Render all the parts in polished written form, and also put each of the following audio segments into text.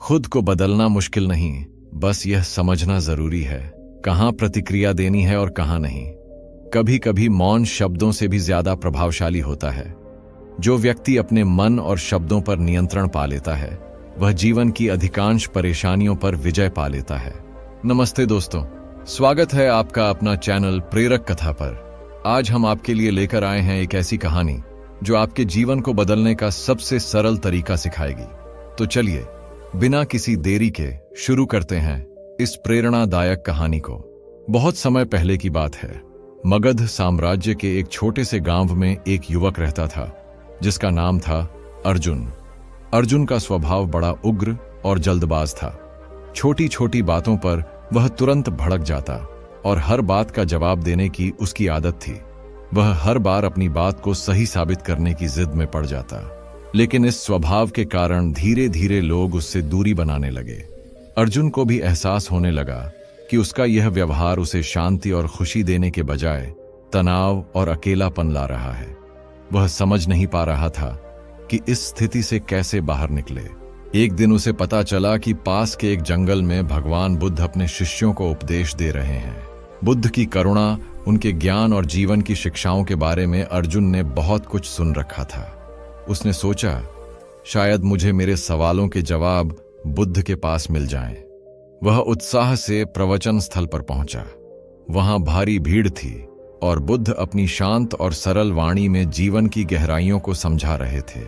खुद को बदलना मुश्किल नहीं, बस यह समझना जरूरी है कहाँ प्रतिक्रिया देनी है और कहाँ नहीं। कभी कभी मौन शब्दों से भी ज्यादा प्रभावशाली होता है। जो व्यक्ति अपने मन और शब्दों पर नियंत्रण पा लेता है वह जीवन की अधिकांश परेशानियों पर विजय पा लेता है। नमस्ते दोस्तों, स्वागत है आपका अपना चैनल प्रेरक कथा पर। आज हम आपके लिए लेकर आए हैं एक ऐसी कहानी जो आपके जीवन को बदलने का सबसे सरल तरीका सिखाएगी। तो चलिए बिना किसी देरी के शुरू करते हैं इस प्रेरणादायक कहानी को। बहुत समय पहले की बात है। मगध साम्राज्य के एक छोटे से गांव में एक युवक रहता था जिसका नाम था अर्जुन। अर्जुन का स्वभाव बड़ा उग्र और जल्दबाज था। छोटी छोटी बातों पर वह तुरंत भड़क जाता और हर बात का जवाब देने की उसकी आदत थी। वह हर बार अपनी बात को सही साबित करने की जिद में पड़ जाता, लेकिन इस स्वभाव के कारण धीरे धीरे लोग उससे दूरी बनाने लगे। अर्जुन को भी एहसास होने लगा कि उसका यह व्यवहार उसे शांति और खुशी देने के बजाय तनाव और अकेलापन ला रहा है। वह समझ नहीं पा रहा था कि इस स्थिति से कैसे बाहर निकले। एक दिन उसे पता चला कि पास के एक जंगल में भगवान बुद्ध अपने शिष्यों को उपदेश दे रहे हैं। बुद्ध की करुणा, उनके ज्ञान और जीवन की शिक्षाओं के बारे में अर्जुन ने बहुत कुछ सुन रखा था। उसने सोचा, शायद मुझे मेरे सवालों के जवाब बुद्ध के पास मिल जाएं। वह उत्साह से प्रवचन स्थल पर पहुंचा। वहां भारी भीड़ थी और बुद्ध अपनी शांत और सरल वाणी में जीवन की गहराइयों को समझा रहे थे।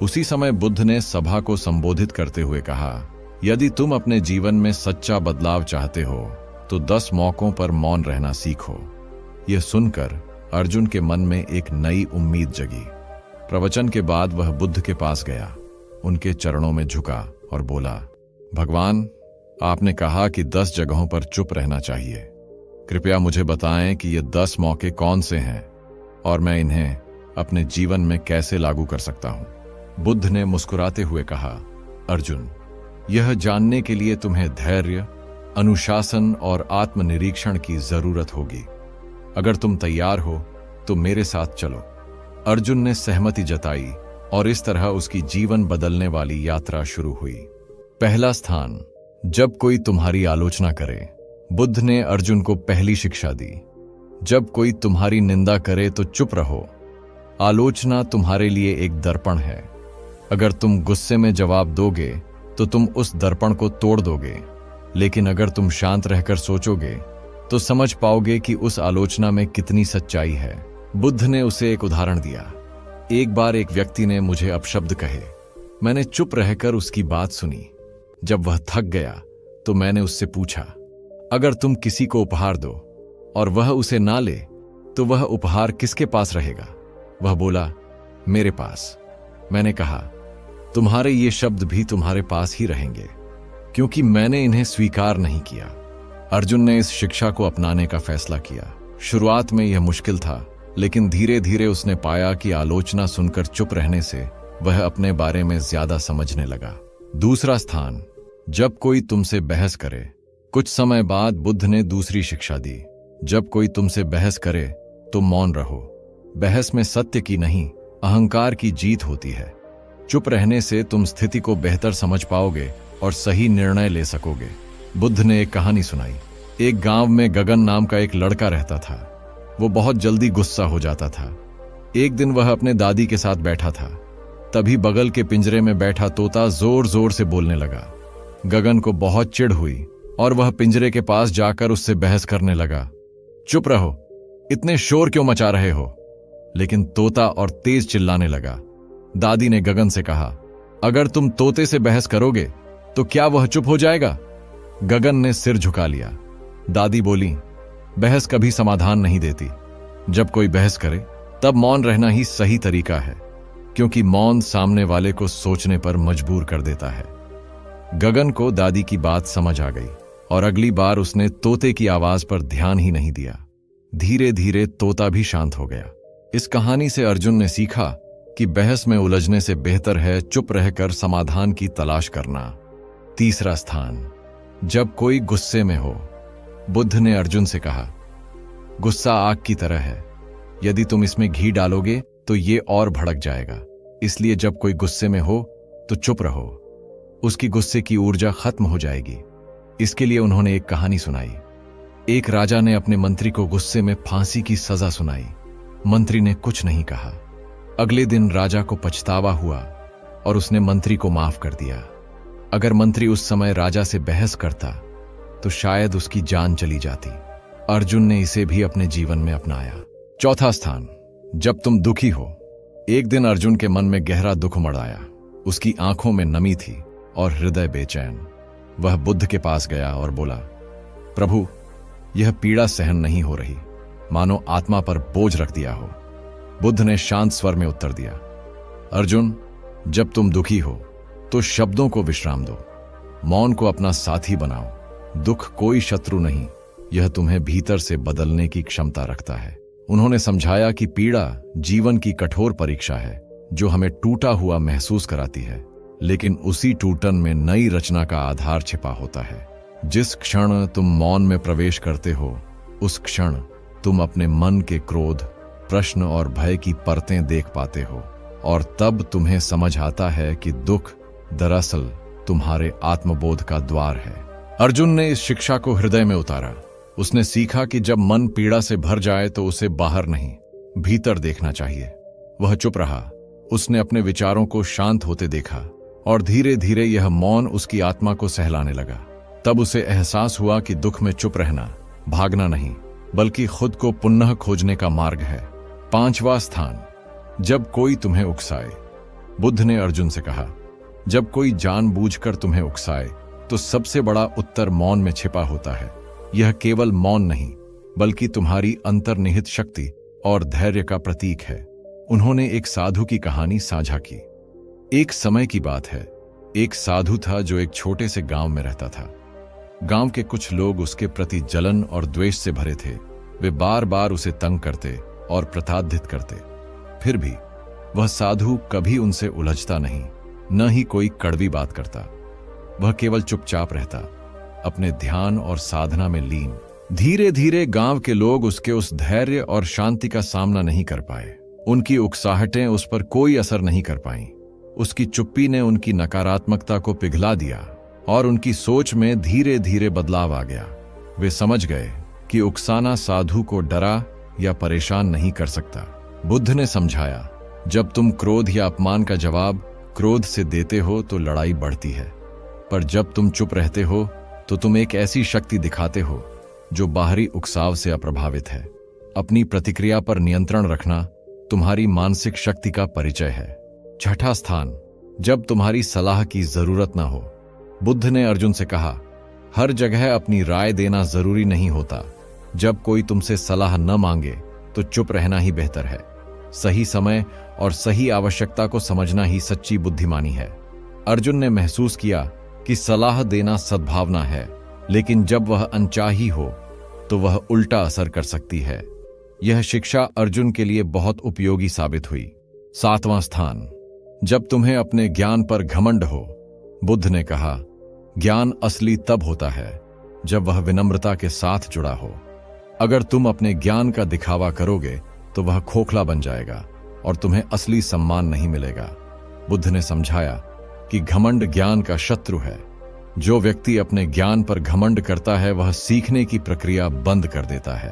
उसी समय बुद्ध ने सभा को संबोधित करते हुए कहा, यदि तुम अपने जीवन में सच्चा बदलाव चाहते हो तो 10 मौकों पर मौन रहना सीखो। यह सुनकर अर्जुन के मन में एक नई उम्मीद जगी। प्रवचन के बाद वह बुद्ध के पास गया, उनके चरणों में झुका और बोला, भगवान, आपने कहा कि 10 जगहों पर चुप रहना चाहिए। कृपया मुझे बताएं कि ये 10 मौके कौन से हैं और मैं इन्हें अपने जीवन में कैसे लागू कर सकता हूं। बुद्ध ने मुस्कुराते हुए कहा, अर्जुन, यह जानने के लिए तुम्हें धैर्य, अनुशासन और आत्मनिरीक्षण की जरूरत होगी। अगर तुम तैयार हो तो मेरे साथ चलो। अर्जुन ने सहमति जताई और इस तरह उसकी जीवन बदलने वाली यात्रा शुरू हुई। पहला स्थान, जब कोई तुम्हारी आलोचना करे। बुद्ध ने अर्जुन को पहली शिक्षा दी। जब कोई तुम्हारी निंदा करे तो चुप रहो। आलोचना तुम्हारे लिए एक दर्पण है। अगर तुम गुस्से में जवाब दोगे तो तुम उस दर्पण को तोड़ दोगे, लेकिन अगर तुम शांत रहकर सोचोगे तो समझ पाओगे कि उस आलोचना में कितनी सच्चाई है। बुद्ध ने उसे एक उदाहरण दिया। एक बार एक व्यक्ति ने मुझे अपशब्द कहे। मैंने चुप रहकर उसकी बात सुनी। जब वह थक गया तो मैंने उससे पूछा, अगर तुम किसी को उपहार दो और वह उसे ना ले तो वह उपहार किसके पास रहेगा? वह बोला, मेरे पास। मैंने कहा, तुम्हारे ये शब्द भी तुम्हारे पास ही रहेंगे, क्योंकि मैंने इन्हें स्वीकार नहीं किया। अर्जुन ने इस शिक्षा को अपनाने का फैसला किया। शुरुआत में यह मुश्किल था, लेकिन धीरे धीरे उसने पाया कि आलोचना सुनकर चुप रहने से वह अपने बारे में ज्यादा समझने लगा। दूसरा स्थान, जब कोई तुमसे बहस करे। कुछ समय बाद बुद्ध ने दूसरी शिक्षा दी। जब कोई तुमसे बहस करे तो मौन रहो। बहस में सत्य की नहीं, अहंकार की जीत होती है। चुप रहने से तुम स्थिति को बेहतर समझ पाओगे और सही निर्णय ले सकोगे। बुद्ध ने एक कहानी सुनाई। एक गांव में गगन नाम का एक लड़का रहता था। वो बहुत जल्दी गुस्सा हो जाता था। एक दिन वह अपने दादी के साथ बैठा था, तभी बगल के पिंजरे में बैठा तोता जोर जोर से बोलने लगा। गगन को बहुत चिढ़ हुई और वह पिंजरे के पास जाकर उससे बहस करने लगा। चुप रहो, इतने शोर क्यों मचा रहे हो? लेकिन तोता और तेज चिल्लाने लगा। दादी ने गगन से कहा, अगर तुम तोते से बहस करोगे तो क्या वह चुप हो जाएगा? गगन ने सिर झुका लिया। दादी बोली, बहस कभी समाधान नहीं देती। जब कोई बहस करे तब मौन रहना ही सही तरीका है, क्योंकि मौन सामने वाले को सोचने पर मजबूर कर देता है। गगन को दादी की बात समझ आ गई और अगली बार उसने तोते की आवाज पर ध्यान ही नहीं दिया। धीरे धीरे तोता भी शांत हो गया। इस कहानी से अर्जुन ने सीखा कि बहस में उलझने से बेहतर है चुप रहकर समाधान की तलाश करना। तीसरा स्थान, जब कोई गुस्से में हो। बुद्ध ने अर्जुन से कहा, गुस्सा आग की तरह है। यदि तुम इसमें घी डालोगे तो ये और भड़क जाएगा। इसलिए जब कोई गुस्से में हो तो चुप रहो। उसकी गुस्से की ऊर्जा खत्म हो जाएगी। इसके लिए उन्होंने एक कहानी सुनाई। एक राजा ने अपने मंत्री को गुस्से में फांसी की सजा सुनाई। मंत्री ने कुछ नहीं कहा। अगले दिन राजा को पछतावा हुआ और उसने मंत्री को माफ कर दिया। अगर मंत्री उस समय राजा से बहस करता तो शायद उसकी जान चली जाती। अर्जुन ने इसे भी अपने जीवन में अपनाया। चौथा स्थान, जब तुम दुखी हो। एक दिन अर्जुन के मन में गहरा दुख उमड़ आया। उसकी आंखों में नमी थी और हृदय बेचैन। वह बुद्ध के पास गया और बोला, प्रभु, यह पीड़ा सहन नहीं हो रही, मानो आत्मा पर बोझ रख दिया हो। बुद्ध ने शांत स्वर में उत्तर दिया, अर्जुन, जब तुम दुखी हो तो शब्दों को विश्राम दो, मौन को अपना साथी बनाओ। दुख कोई शत्रु नहीं, यह तुम्हें भीतर से बदलने की क्षमता रखता है। उन्होंने समझाया कि पीड़ा जीवन की कठोर परीक्षा है जो हमें टूटा हुआ महसूस कराती है, लेकिन उसी टूटन में नई रचना का आधार छिपा होता है। जिस क्षण तुम मौन में प्रवेश करते हो, उस क्षण तुम अपने मन के क्रोध, प्रश्न और भय की परतें देख पाते हो, और तब तुम्हें समझ आता है कि दुख दरअसल तुम्हारे आत्मबोध का द्वार है। अर्जुन ने इस शिक्षा को हृदय में उतारा। उसने सीखा कि जब मन पीड़ा से भर जाए तो उसे बाहर नहीं, भीतर देखना चाहिए। वह चुप रहा। उसने अपने विचारों को शांत होते देखा और धीरे धीरे यह मौन उसकी आत्मा को सहलाने लगा। तब उसे एहसास हुआ कि दुख में चुप रहना भागना नहीं, बल्कि खुद को पुनः खोजने का मार्ग है। पांचवा स्थान, जब कोई तुम्हें उकसाए। बुद्ध ने अर्जुन से कहा, जब कोई जानबूझकर तुम्हें उकसाए तो सबसे बड़ा उत्तर मौन में छिपा होता है। यह केवल मौन नहीं, बल्कि तुम्हारी अंतर्निहित शक्ति और धैर्य का प्रतीक है। उन्होंने एक साधु की कहानी साझा की। एक समय की बात है, एक साधु था जो एक छोटे से गांव में रहता था। गांव के कुछ लोग उसके प्रति जलन और द्वेष से भरे थे। वे बार बार उसे तंग करते और प्रताड़ित करते। फिर भी वह साधु कभी उनसे उलझता नहीं, न ही कोई कड़वी बात करता। वह केवल चुपचाप रहता, अपने ध्यान और साधना में लीन। धीरे धीरे गांव के लोग उसके उस धैर्य और शांति का सामना नहीं कर पाए। उनकी उकसाहटें उस पर कोई असर नहीं कर पाईं। उसकी चुप्पी ने उनकी नकारात्मकता को पिघला दिया और उनकी सोच में धीरे धीरे बदलाव आ गया। वे समझ गए कि उकसाना साधु को डरा या परेशान नहीं कर सकता। बुद्ध ने समझाया, जब तुम क्रोध या अपमान का जवाब क्रोध से देते हो तो लड़ाई बढ़ती है, पर जब तुम चुप रहते हो तो तुम एक ऐसी शक्ति दिखाते हो जो बाहरी उकसाव से अप्रभावित है। अपनी प्रतिक्रिया पर नियंत्रण रखना तुम्हारी मानसिक शक्ति का परिचय है। छठा स्थान, जब तुम्हारी सलाह की जरूरत ना हो। बुद्ध ने अर्जुन से कहा, हर जगह अपनी राय देना जरूरी नहीं होता। जब कोई तुमसे सलाह न मांगे तो चुप रहना ही बेहतर है। सही समय और सही आवश्यकता को समझना ही सच्ची बुद्धिमानी है। अर्जुन ने महसूस किया कि सलाह देना सद्भावना है, लेकिन जब वह अनचाही हो तो वह उल्टा असर कर सकती है। यह शिक्षा अर्जुन के लिए बहुत उपयोगी साबित हुई। सातवां स्थान, जब तुम्हें अपने ज्ञान पर घमंड हो। बुद्ध ने कहा, ज्ञान असली तब होता है जब वह विनम्रता के साथ जुड़ा हो। अगर तुम अपने ज्ञान का दिखावा करोगे तो वह खोखला बन जाएगा और तुम्हें असली सम्मान नहीं मिलेगा। बुद्ध ने समझाया कि घमंड ज्ञान का शत्रु है। जो व्यक्ति अपने ज्ञान पर घमंड करता है वह सीखने की प्रक्रिया बंद कर देता है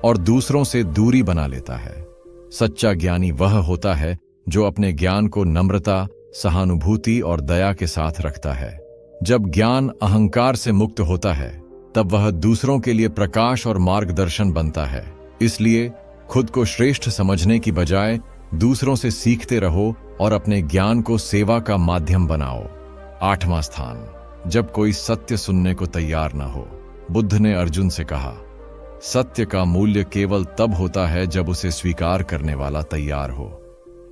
और दूसरों से दूरी बना लेता है। सच्चा ज्ञानी वह होता है जो अपने ज्ञान को नम्रता, सहानुभूति और दया के साथ रखता है। जब ज्ञान अहंकार से मुक्त होता है तब वह दूसरों के लिए प्रकाश और मार्गदर्शन बनता है। इसलिए खुद को श्रेष्ठ समझने की बजाय दूसरों से सीखते रहो और अपने ज्ञान को सेवा का माध्यम बनाओ। आठवां स्थान, जब कोई सत्य सुनने को तैयार न हो। बुद्ध ने अर्जुन से कहा, सत्य का मूल्य केवल तब होता है जब उसे स्वीकार करने वाला तैयार हो।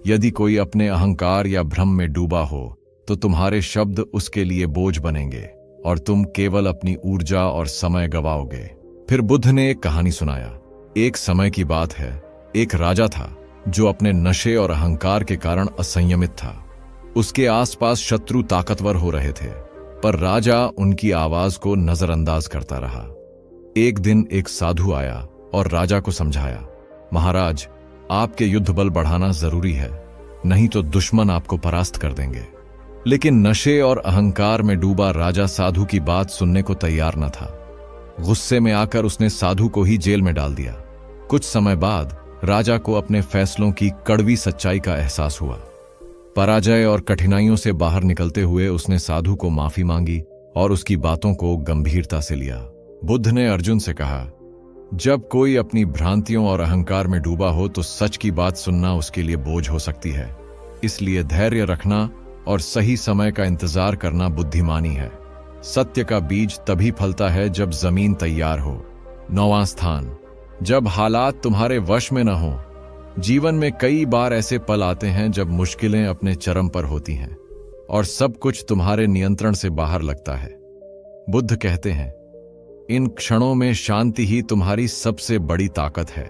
यदि कोई अपने अहंकार या भ्रम में डूबा हो तो तुम्हारे शब्द उसके लिए बोझ बनेंगे और तुम केवल अपनी ऊर्जा और समय गवाओगे। फिर बुद्ध ने एक कहानी सुनाया। एक समय की बात है, एक राजा था जो अपने नशे और अहंकार के कारण असंयमित था। उसके आसपास शत्रु ताकतवर हो रहे थे, पर राजा उनकी आवाज को नजरअंदाज करता रहा। एक दिन एक साधु आया और राजा को समझाया, महाराज, आपके युद्ध बल बढ़ाना जरूरी है, नहीं तो दुश्मन आपको परास्त कर देंगे। लेकिन नशे और अहंकार में डूबा राजा साधु की बात सुनने को तैयार न था। गुस्से में आकर उसने साधु को ही जेल में डाल दिया। कुछ समय बाद राजा को अपने फैसलों की कड़वी सच्चाई का एहसास हुआ। पराजय और कठिनाइयों से बाहर निकलते हुए उसने साधु को माफी मांगी और उसकी बातों को गंभीरता से लिया। बुद्ध ने अर्जुन से कहा, जब कोई अपनी भ्रांतियों और अहंकार में डूबा हो तो सच की बात सुनना उसके लिए बोझ हो सकती है। इसलिए धैर्य रखना और सही समय का इंतजार करना बुद्धिमानी है। सत्य का बीज तभी फलता है जब जमीन तैयार हो। 9वां स्थान, जब हालात तुम्हारे वश में न हो। जीवन में कई बार ऐसे पल आते हैं जब मुश्किलें अपने चरम पर होती हैं और सब कुछ तुम्हारे नियंत्रण से बाहर लगता है। बुद्ध कहते हैं, इन क्षणों में शांति ही तुम्हारी सबसे बड़ी ताकत है।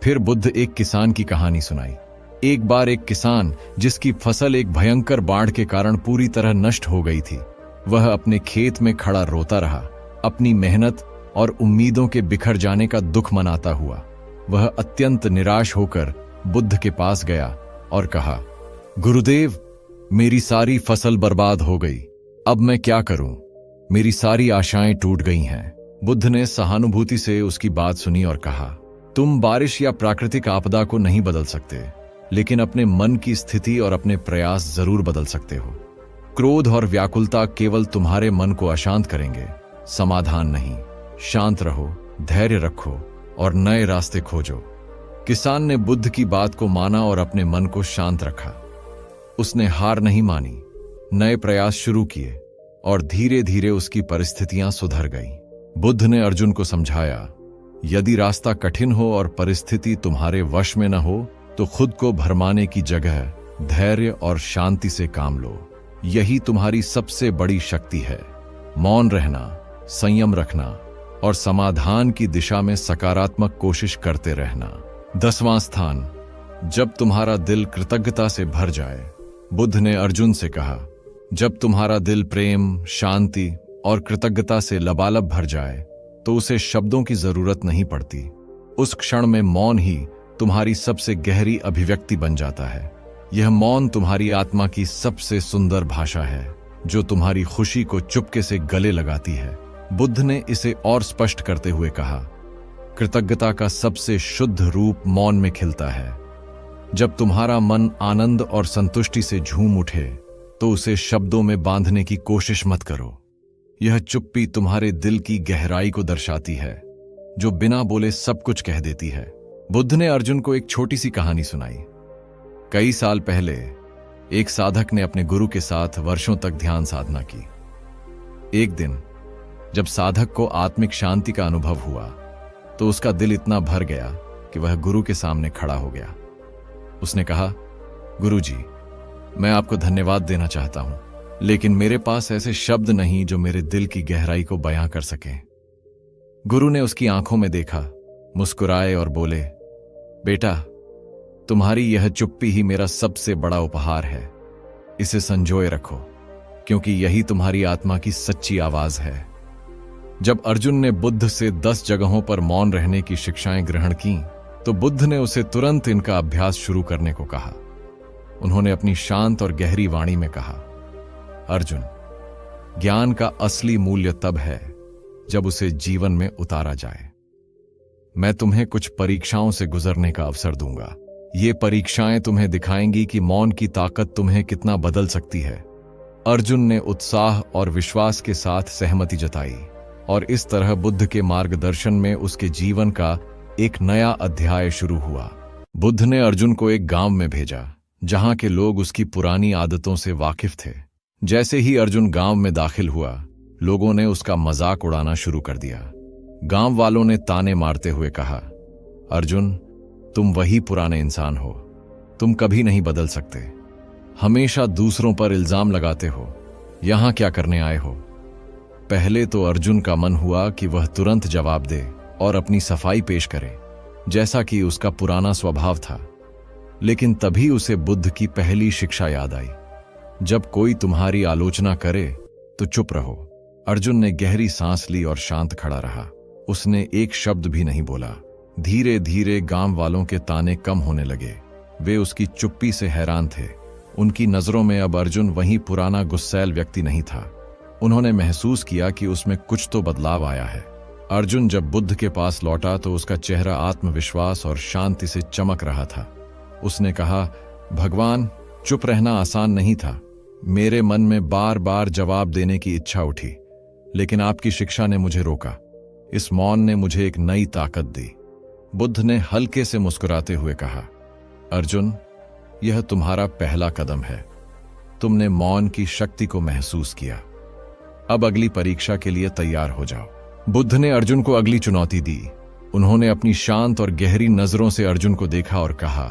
फिर बुद्ध एक किसान की कहानी सुनाई। एक बार एक किसान, जिसकी फसल एक भयंकर बाढ़ के कारण पूरी तरह नष्ट हो गई थी, वह अपने खेत में खड़ा रोता रहा, अपनी मेहनत और उम्मीदों के बिखर जाने का दुख मनाता हुआ। वह अत्यंत निराश होकर बुद्ध के पास गया और कहा, गुरुदेव, मेरी सारी फसल बर्बाद हो गई, अब मैं क्या करूं? मेरी सारी आशाएं टूट गई हैं। बुद्ध ने सहानुभूति से उसकी बात सुनी और कहा, तुम बारिश या प्राकृतिक आपदा को नहीं बदल सकते, लेकिन अपने मन की स्थिति और अपने प्रयास जरूर बदल सकते हो। क्रोध और व्याकुलता केवल तुम्हारे मन को अशांत करेंगे, समाधान नहीं। शांत रहो, धैर्य रखो और नए रास्ते खोजो। किसान ने बुद्ध की बात को माना और अपने मन को शांत रखा। उसने हार नहीं मानी, नए प्रयास शुरू किए और धीरे धीरे उसकी परिस्थितियां सुधर गईं। बुद्ध ने अर्जुन को समझाया, यदि रास्ता कठिन हो और परिस्थिति तुम्हारे वश में न हो तो खुद को भरमाने की जगह धैर्य और शांति से काम लो। यही तुम्हारी सबसे बड़ी शक्ति है। मौन रहना, संयम रखना और समाधान की दिशा में सकारात्मक कोशिश करते रहना। 10वां स्थान, जब तुम्हारा दिल कृतज्ञता से भर जाए। बुद्ध ने अर्जुन से कहा, जब तुम्हारा दिल प्रेम, शांति और कृतज्ञता से लबालब भर जाए तो उसे शब्दों की जरूरत नहीं पड़ती। उस क्षण में मौन ही तुम्हारी सबसे गहरी अभिव्यक्ति बन जाता है। यह मौन तुम्हारी आत्मा की सबसे सुंदर भाषा है, जो तुम्हारी खुशी को चुपके से गले लगाती है। बुद्ध ने इसे और स्पष्ट करते हुए कहा, कृतज्ञता का सबसे शुद्ध रूप मौन में खिलता है। जब तुम्हारा मन आनंद और संतुष्टि से झूम उठे तो उसे शब्दों में बांधने की कोशिश मत करो। यह चुप्पी तुम्हारे दिल की गहराई को दर्शाती है, जो बिना बोले सब कुछ कह देती है। बुद्ध ने अर्जुन को एक छोटी सी कहानी सुनाई। कई साल पहले एक साधक ने अपने गुरु के साथ वर्षों तक ध्यान साधना की। एक दिन जब साधक को आत्मिक शांति का अनुभव हुआ तो उसका दिल इतना भर गया कि वह गुरु के सामने खड़ा हो गया। उसने कहा, गुरुजी, मैं आपको धन्यवाद देना चाहता हूं, लेकिन मेरे पास ऐसे शब्द नहीं जो मेरे दिल की गहराई को बयां कर सकें। गुरु ने उसकी आंखों में देखा, मुस्कुराए और बोले, बेटा, तुम्हारी यह चुप्पी ही मेरा सबसे बड़ा उपहार है। इसे संजोए रखो, क्योंकि यही तुम्हारी आत्मा की सच्ची आवाज है। जब अर्जुन ने बुद्ध से 10 जगहों पर मौन रहने की शिक्षाएं ग्रहण की तो बुद्ध ने उसे तुरंत इनका अभ्यास शुरू करने को कहा। उन्होंने अपनी शांत और गहरी वाणी में कहा, अर्जुन, ज्ञान का असली मूल्य तब है जब उसे जीवन में उतारा जाए। मैं तुम्हें कुछ परीक्षाओं से गुजरने का अवसर दूंगा। ये परीक्षाएं तुम्हें दिखाएंगी कि मौन की ताकत तुम्हें कितना बदल सकती है। अर्जुन ने उत्साह और विश्वास के साथ सहमति जताई और इस तरह बुद्ध के मार्गदर्शन में उसके जीवन का एक नया अध्याय शुरू हुआ। बुद्ध ने अर्जुन को एक गांव में भेजा जहां के लोग उसकी पुरानी आदतों से वाकिफ थे। जैसे ही अर्जुन गांव में दाखिल हुआ, लोगों ने उसका मजाक उड़ाना शुरू कर दिया। गांव वालों ने ताने मारते हुए कहा, अर्जुन, तुम वही पुराने इंसान हो, तुम कभी नहीं बदल सकते, हमेशा दूसरों पर इल्जाम लगाते हो, यहां क्या करने आए हो? पहले तो अर्जुन का मन हुआ कि वह तुरंत जवाब दे और अपनी सफाई पेश करे, जैसा कि उसका पुराना स्वभाव था। लेकिन तभी उसे बुद्ध की पहली शिक्षा याद आई, जब कोई तुम्हारी आलोचना करे तो चुप रहो। अर्जुन ने गहरी सांस ली और शांत खड़ा रहा। उसने एक शब्द भी नहीं बोला। धीरे धीरे गांव वालों के ताने कम होने लगे। वे उसकी चुप्पी से हैरान थे। उनकी नजरों में अब अर्जुन वही पुराना गुस्सैल व्यक्ति नहीं था। उन्होंने महसूस किया कि उसमें कुछ तो बदलाव आया है। अर्जुन जब बुद्ध के पास लौटा तो उसका चेहरा आत्मविश्वास और शांति से चमक रहा था। उसने कहा, भगवान, चुप रहना आसान नहीं था। मेरे मन में बार बार जवाब देने की इच्छा उठी, लेकिन आपकी शिक्षा ने मुझे रोका। इस मौन ने मुझे एक नई ताकत दी। बुद्ध ने हल्के से मुस्कुराते हुए कहा, अर्जुन, यह तुम्हारा पहला कदम है। तुमने मौन की शक्ति को महसूस किया। अब अगली परीक्षा के लिए तैयार हो जाओ। बुद्ध ने अर्जुन को अगली चुनौती दी। उन्होंने अपनी शांत और गहरी नजरों से अर्जुन को देखा और कहा,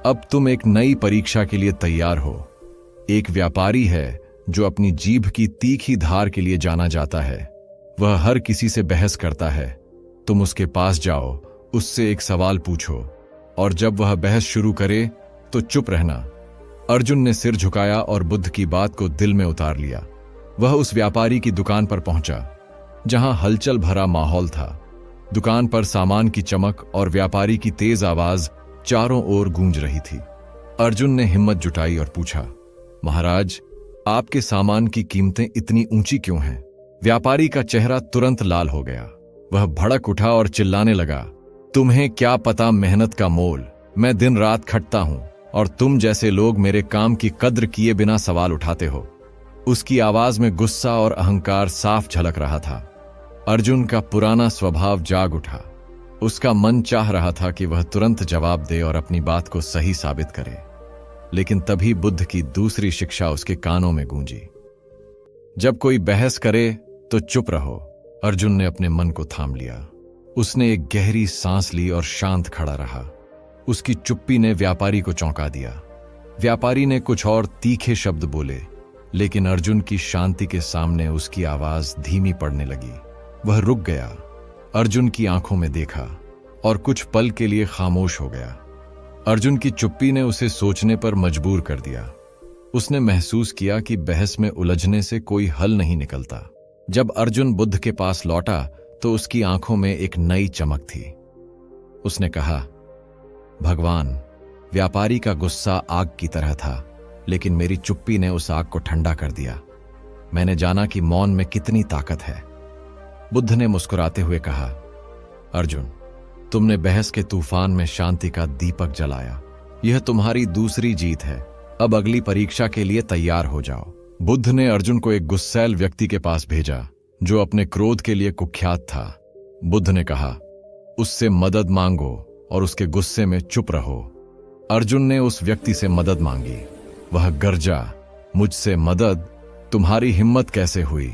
अब तुम एक नई परीक्षा के लिए तैयार हो। एक व्यापारी है जो अपनी जीभ की तीखी धार के लिए जाना जाता है। वह हर किसी से बहस करता है। तुम उसके पास जाओ, उससे एक सवाल पूछो, और जब वह बहस शुरू करे तो चुप रहना। अर्जुन ने सिर झुकाया और बुद्ध की बात को दिल में उतार लिया। वह उस व्यापारी की दुकान पर पहुंचा, जहां हलचल भरा माहौल था। दुकान पर सामान की चमक और व्यापारी की तेज आवाज चारों ओर गूंज रही थी। अर्जुन ने हिम्मत जुटाई और पूछा, महाराज, आपके सामान की कीमतें इतनी ऊंची क्यों हैं? व्यापारी का चेहरा तुरंत लाल हो गया। वह भड़क उठा और चिल्लाने लगा, तुम्हें क्या पता मेहनत का मोल? मैं दिन रात खटता हूं और तुम जैसे लोग मेरे काम की कद्र किए बिना सवाल उठाते हो। उसकी आवाज में गुस्सा और अहंकार साफ झलक रहा था। अर्जुन का पुराना स्वभाव जाग उठा। उसका मन चाह रहा था कि वह तुरंत जवाब दे और अपनी बात को सही साबित करे, लेकिन तभी बुद्ध की दूसरी शिक्षा उसके कानों में गूंजी, जब कोई बहस करे तो चुप रहो। अर्जुन ने अपने मन को थाम लिया। उसने एक गहरी सांस ली और शांत खड़ा रहा। उसकी चुप्पी ने व्यापारी को चौंका दिया। व्यापारी ने कुछ और तीखे शब्द बोले, लेकिन अर्जुन की शांति के सामने उसकी आवाज धीमी पड़ने लगी। वह रुक गया, अर्जुन की आंखों में देखा और कुछ पल के लिए खामोश हो गया। अर्जुन की चुप्पी ने उसे सोचने पर मजबूर कर दिया। उसने महसूस किया कि बहस में उलझने से कोई हल नहीं निकलता। जब अर्जुन बुद्ध के पास लौटा तो उसकी आंखों में एक नई चमक थी। उसने कहा, भगवान, व्यापारी का गुस्सा आग की तरह था, लेकिन मेरी चुप्पी ने उस आग को ठंडा कर दिया। मैंने जाना कि मौन में कितनी ताकत है। बुद्ध ने मुस्कुराते हुए कहा, अर्जुन, तुमने बहस के तूफान में शांति का दीपक जलाया। यह तुम्हारी दूसरी जीत है। अब अगली परीक्षा के लिए तैयार हो जाओ। बुद्ध ने अर्जुन को एक गुस्सैल व्यक्ति के पास भेजा जो अपने क्रोध के लिए कुख्यात था। बुद्ध ने कहा, उससे मदद मांगो और उसके गुस्से में चुप रहो। अर्जुन ने उस व्यक्ति से मदद मांगी। वह गरजा, मुझसे मदद? तुम्हारी हिम्मत कैसे हुई?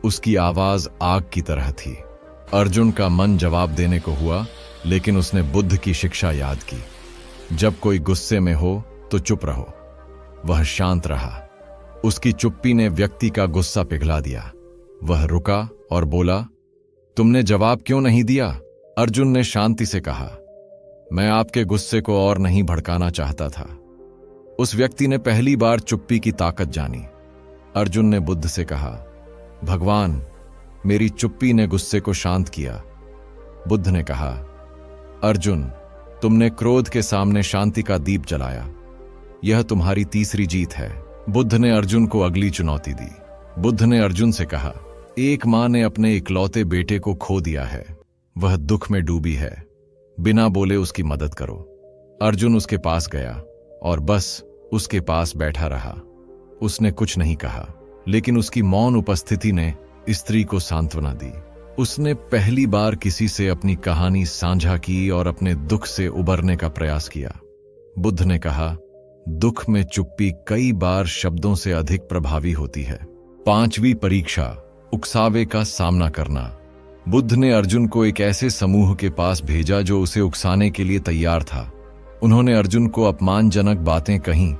उसकी आवाज आग की तरह थी। अर्जुन का मन जवाब देने को हुआ, लेकिन उसने बुद्ध की शिक्षा याद की, जब कोई गुस्से में हो तो चुप रहो। वह शांत रहा। उसकी चुप्पी ने व्यक्ति का गुस्सा पिघला दिया। वह रुका और बोला, तुमने जवाब क्यों नहीं दिया? अर्जुन ने शांति से कहा, मैं आपके गुस्से को और नहीं भड़काना चाहता था। उस व्यक्ति ने पहली बार चुप्पी की ताकत जानी। अर्जुन ने बुद्ध से कहा, भगवान, मेरी चुप्पी ने गुस्से को शांत किया। बुद्ध ने कहा, अर्जुन, तुमने क्रोध के सामने शांति का दीप जलाया। यह तुम्हारी तीसरी जीत है। बुद्ध ने अर्जुन को अगली चुनौती दी। बुद्ध ने अर्जुन से कहा, एक मां ने अपने इकलौते बेटे को खो दिया है। वह दुख में डूबी है। बिना बोले उसकी मदद करो। अर्जुन उसके पास गया और बस उसके पास बैठा रहा। उसने कुछ नहीं कहा, लेकिन उसकी मौन उपस्थिति ने स्त्री को सांत्वना दी। उसने पहली बार किसी से अपनी कहानी साझा की और अपने दुख से उबरने का प्रयास किया। बुद्ध ने कहा, दुख में चुप्पी कई बार शब्दों से अधिक प्रभावी होती है। पांचवी परीक्षा, उकसावे का सामना करना। बुद्ध ने अर्जुन को एक ऐसे समूह के पास भेजा जो उसे उकसाने के लिए तैयार था। उन्होंने अर्जुन को अपमानजनक बातें कहीं,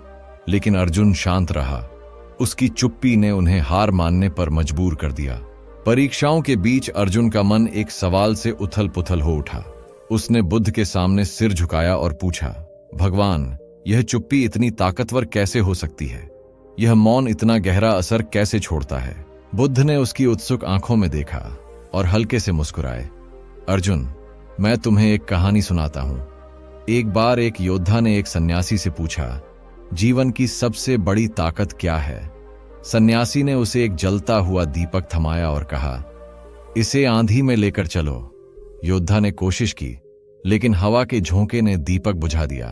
लेकिन अर्जुन शांत रहा। उसकी चुप्पी ने उन्हें हार मानने पर मजबूर कर दिया। परीक्षाओं के बीच अर्जुन का मन एक सवाल से उथल पुथल हो उठा। उसने बुद्ध के सामने सिर झुकाया और पूछा, भगवान, यह चुप्पी इतनी ताकतवर कैसे हो सकती है? यह मौन इतना गहरा असर कैसे छोड़ता है? बुद्ध ने उसकी उत्सुक आंखों में देखा और हल्के से मुस्कुराए, अर्जुन, मैं तुम्हें एक कहानी सुनाता हूं। एक बार एक योद्धा ने एक सन्यासी से पूछा, जीवन की सबसे बड़ी ताकत क्या है? सन्यासी ने उसे एक जलता हुआ दीपक थमाया और कहा, इसे आंधी में लेकर चलो। योद्धा ने कोशिश की, लेकिन हवा के झोंके ने दीपक बुझा दिया।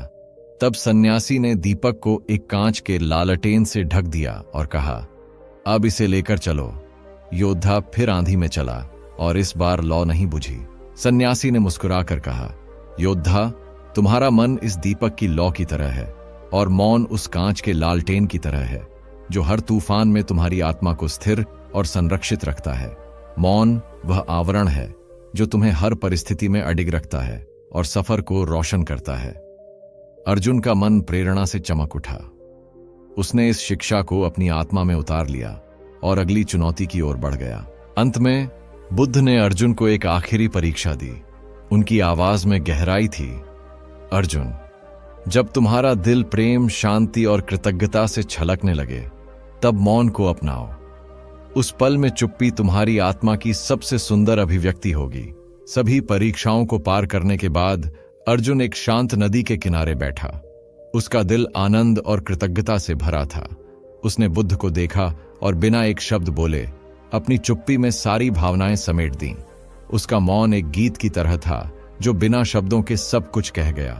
तब सन्यासी ने दीपक को एक कांच के लालटेन से ढक दिया और कहा, अब इसे लेकर चलो। योद्धा फिर आंधी में चला और इस बार लौ नहीं बुझी। सन्यासी ने मुस्कुराकर कहा, योद्धा, तुम्हारा मन इस दीपक की लौ की तरह है और मौन उस कांच के लालटेन की तरह है जो हर तूफान में तुम्हारी आत्मा को स्थिर और संरक्षित रखता है। मौन वह आवरण है जो तुम्हें हर परिस्थिति में अडिग रखता है और सफर को रोशन करता है। अर्जुन का मन प्रेरणा से चमक उठा। उसने इस शिक्षा को अपनी आत्मा में उतार लिया और अगली चुनौती की ओर बढ़ गया। अंत में बुद्ध ने अर्जुन को एक आखिरी परीक्षा दी। उनकी आवाज में गहराई थी, अर्जुन, जब तुम्हारा दिल प्रेम, शांति और कृतज्ञता से छलकने लगे, तब मौन को अपनाओ। उस पल में चुप्पी तुम्हारी आत्मा की सबसे सुंदर अभिव्यक्ति होगी। सभी परीक्षाओं को पार करने के बाद अर्जुन एक शांत नदी के किनारे बैठा। उसका दिल आनंद और कृतज्ञता से भरा था। उसने बुद्ध को देखा और बिना एक शब्द बोले अपनी चुप्पी में सारी भावनाएं समेट दीं। उसका मौन एक गीत की तरह था जो बिना शब्दों के सब कुछ कह गया।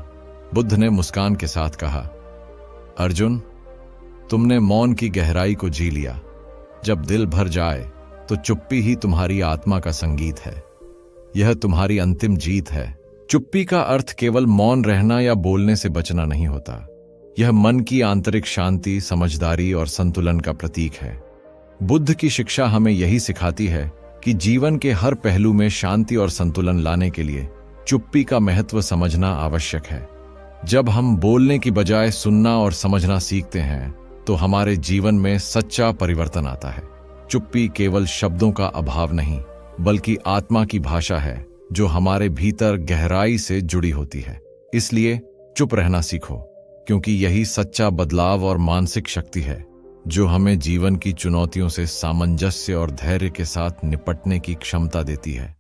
बुद्ध ने मुस्कान के साथ कहा, अर्जुन, तुमने मौन की गहराई को जी लिया। जब दिल भर जाए तो चुप्पी ही तुम्हारी आत्मा का संगीत है। यह तुम्हारी अंतिम जीत है। चुप्पी का अर्थ केवल मौन रहना या बोलने से बचना नहीं होता। यह मन की आंतरिक शांति, समझदारी और संतुलन का प्रतीक है। बुद्ध की शिक्षा हमें यही सिखाती है कि जीवन के हर पहलू में शांति और संतुलन लाने के लिए चुप्पी का महत्व समझना आवश्यक है। जब हम बोलने की बजाय सुनना और समझना सीखते हैं, तो हमारे जीवन में सच्चा परिवर्तन आता है। चुप्पी केवल शब्दों का अभाव नहीं, बल्कि आत्मा की भाषा है जो हमारे भीतर गहराई से जुड़ी होती है। इसलिए चुप रहना सीखो, क्योंकि यही सच्चा बदलाव और मानसिक शक्ति है जो हमें जीवन की चुनौतियों से सामंजस्य और धैर्य के साथ निपटने की क्षमता देती है।